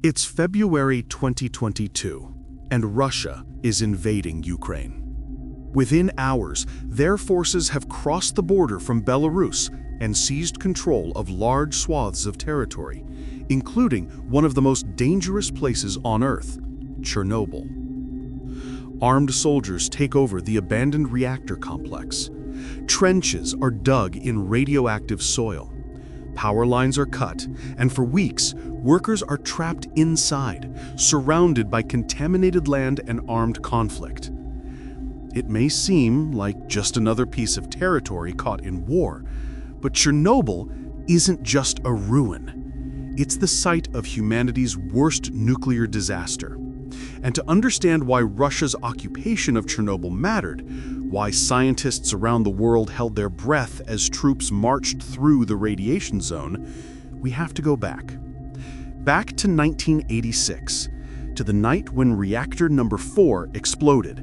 It's February 2022, and Russia is invading Ukraine. Within hours, their forces have crossed the border from Belarus and seized control of large swaths of territory, including one of the most dangerous places on Earth, Chernobyl. Armed soldiers take over the abandoned reactor complex. Trenches are dug in radioactive soil. Power lines are cut, and for weeks, workers are trapped inside, surrounded by contaminated land and armed conflict. It may seem like just another piece of territory caught in war, but Chernobyl isn't just a ruin. It's the site of humanity's worst nuclear disaster. And to understand why Russia's occupation of Chernobyl mattered, why scientists around the world held their breath as troops marched through the radiation zone, we have to go back. Back to 1986, to the night when reactor number 4 exploded,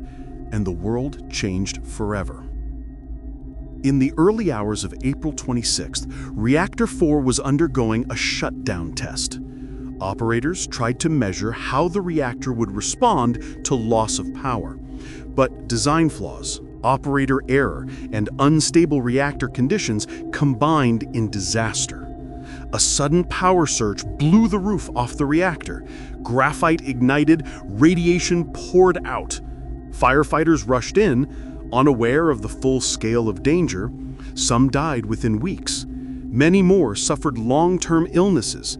and the world changed forever. In the early hours of April 26th, reactor 4 was undergoing a shutdown test. Operators tried to measure how the reactor would respond to loss of power. But design flaws, operator error, and unstable reactor conditions combined in disaster. A sudden power surge blew the roof off the reactor. Graphite ignited, radiation poured out. Firefighters rushed in, unaware of the full scale of danger. Some died within weeks. Many more suffered long-term illnesses.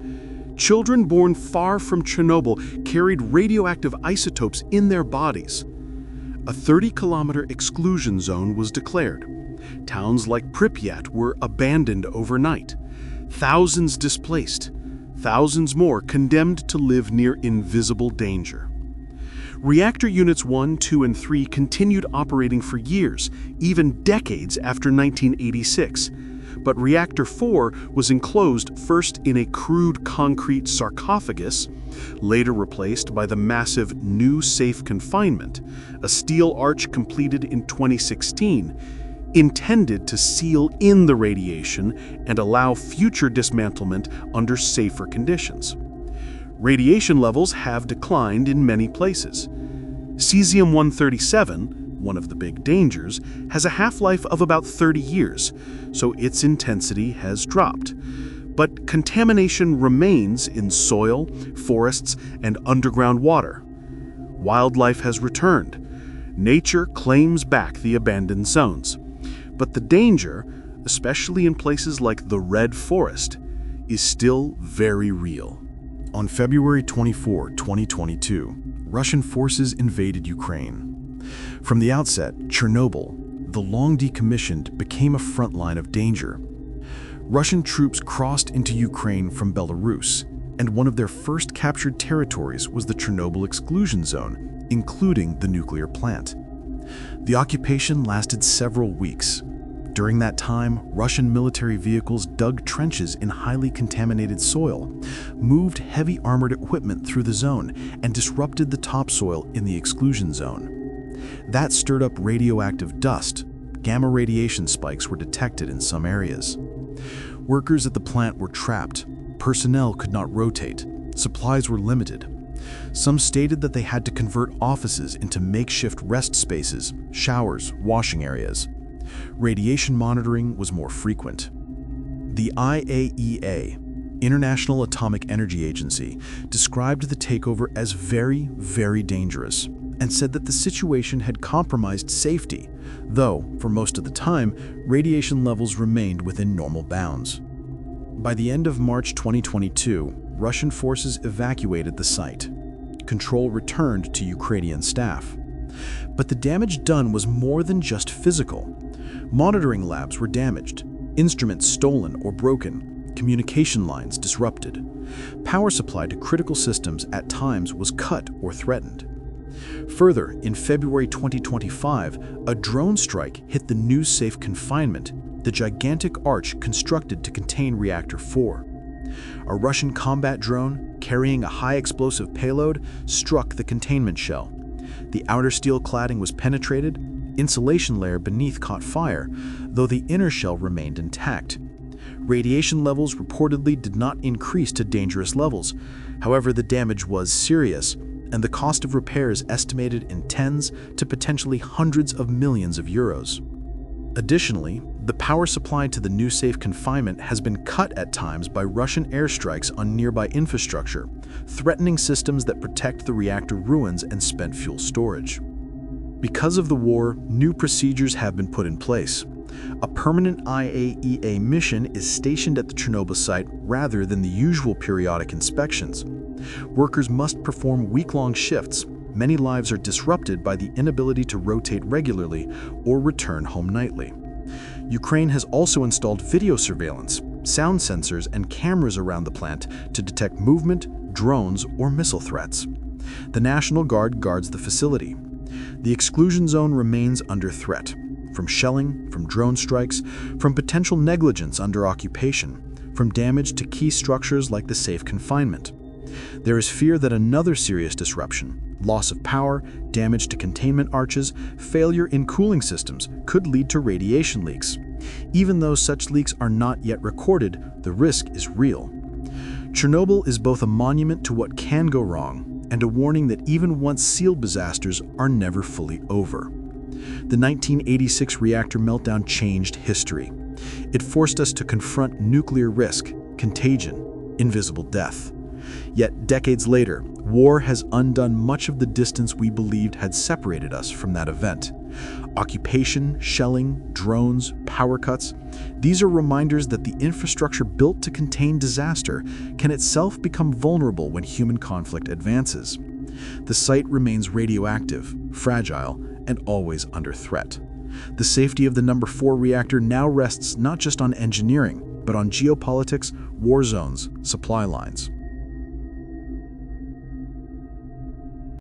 Children born far from Chernobyl carried radioactive isotopes in their bodies. A 30-kilometer exclusion zone was declared. Towns like Pripyat were abandoned overnight. Thousands displaced. Thousands more condemned to live near invisible danger. Reactor Units 1, 2, and 3 continued operating for years, even decades after 1986. But Reactor 4 was enclosed first in a crude concrete sarcophagus, later replaced by the massive new safe confinement, a steel arch completed in 2016, intended to seal in the radiation and allow future dismantlement under safer conditions. Radiation levels have declined in many places. Cesium-137, one of the big dangers, has a half-life of about 30 years, so its intensity has dropped. But contamination remains in soil, forests, and underground water. Wildlife has returned. Nature claims back the abandoned zones. But the danger, especially in places like the Red Forest, is still very real. On February 24, 2022, Russian forces invaded Ukraine. From the outset, Chernobyl, the long decommissioned, became a front line of danger. Russian troops crossed into Ukraine from Belarus, and one of their first captured territories was the Chernobyl exclusion zone, including the nuclear plant. The occupation lasted several weeks. During that time, Russian military vehicles dug trenches in highly contaminated soil, moved heavy armored equipment through the zone, and disrupted the topsoil in the exclusion zone. That stirred up radioactive dust. Gamma radiation spikes were detected in some areas. Workers at the plant were trapped. Personnel could not rotate. Supplies were limited. Some stated that they had to convert offices into makeshift rest spaces, showers, washing areas. Radiation monitoring was more frequent. The IAEA, International Atomic Energy Agency, described the takeover as very, very dangerous and said that the situation had compromised safety, though, for most of the time, radiation levels remained within normal bounds. By the end of March 2022, Russian forces evacuated the site. Control returned to Ukrainian staff. But the damage done was more than just physical. Monitoring labs were damaged, instruments stolen or broken, communication lines disrupted. Power supply to critical systems at times was cut or threatened. Further, in February 2025, a drone strike hit the new safe confinement, the gigantic arch constructed to contain Reactor 4. A Russian combat drone, carrying a high-explosive payload, struck the containment shell. The outer steel cladding was penetrated, insulation layer beneath caught fire, though the inner shell remained intact. Radiation levels reportedly did not increase to dangerous levels. However, the damage was serious, and the cost of repairs estimated in tens to potentially hundreds of millions of euros. Additionally, the power supply to the new safe confinement has been cut at times by Russian airstrikes on nearby infrastructure, threatening systems that protect the reactor ruins and spent fuel storage. Because of the war, new procedures have been put in place. A permanent IAEA mission is stationed at the Chernobyl site rather than the usual periodic inspections. Workers must perform week-long shifts. Many lives are disrupted by the inability to rotate regularly or return home nightly. Ukraine has also installed video surveillance, sound sensors, and cameras around the plant to detect movement, drones, or missile threats. The National Guard guards the facility. The exclusion zone remains under threat, from shelling, from drone strikes, from potential negligence under occupation, from damage to key structures like the safe confinement. There is fear that another serious disruption, loss of power, damage to containment arches, failure in cooling systems could lead to radiation leaks. Even though such leaks are not yet recorded, the risk is real. Chernobyl is both a monument to what can go wrong and a warning that even once sealed disasters are never fully over. The 1986 reactor meltdown changed history. It forced us to confront nuclear risk, contagion, invisible death. Yet decades later, war has undone much of the distance we believed had separated us from that event. Occupation, shelling, drones, power cuts, these are reminders that the infrastructure built to contain disaster can itself become vulnerable when human conflict advances. The site remains radioactive, fragile, and always under threat. The safety of the No. 4 reactor now rests not just on engineering, but on geopolitics, war zones, supply lines.